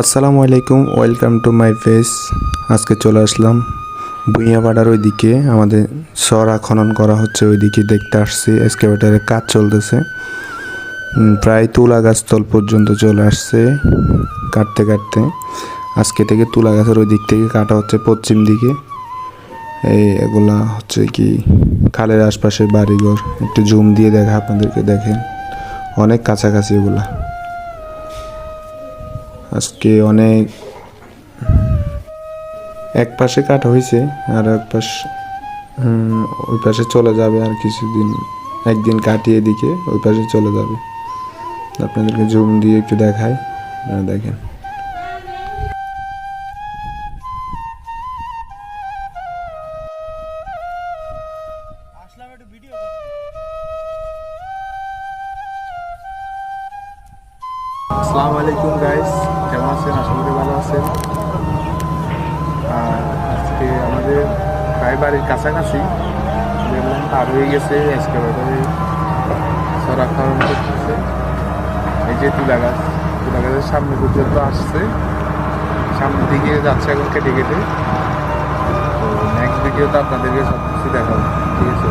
আসসালামু আলাইকুম, welcome to my page. আজকে চলে আসলাম ভুঁইয়াপাড়ার ওইদিকে। আমাদের সরা খনন করা হচ্ছে, ওইদিকে দেখতে আসছি। এক্সকাভেটরের কাজ চলতেছে, প্রায় তুলা গাছতল পর্যন্ত চলে আসছে কাটতে কাটতে। আজকে থেকে তুলা গাছের ওই দিক থেকে কাটা হচ্ছে পশ্চিম দিকে। এগুলা হচ্ছে কি খালের আশপাশের বাড়িঘর। একটু জুম দিয়ে দেখা আপনাদেরকে, দেখেন অনেক কাছাকাছি এগুলা। আজকে অনেক এক পাশে কাটা হয়েছে, আর এক পাশ ওই পাশে চলে যাবে। আর কিছুদিন, একদিন কাটিয়ে দিকে ওই পাশে চলে যাবে। আপনাদেরকে জুম দিয়ে একটু দেখায়, দেখেন। আসসালামু আলাইকুম গাইস, কেমন আছেন? আশা করি ভালো আছেন। আর আজকে আমাদের প্রায় বাড়ির কাছাকাছি দেখলাম পার হয়ে গেছে এক্সকাভেটরে সরা খনন করতেছে। এই যে তুলা গাছের সামনে পর্যন্ত আসছে, সামনের দিকে যাচ্ছে এখন কেটে কেটে। তো নেক্সট ভিডিওতে আপনাদেরকে সব কিছু দেখাবো, ঠিক আছে?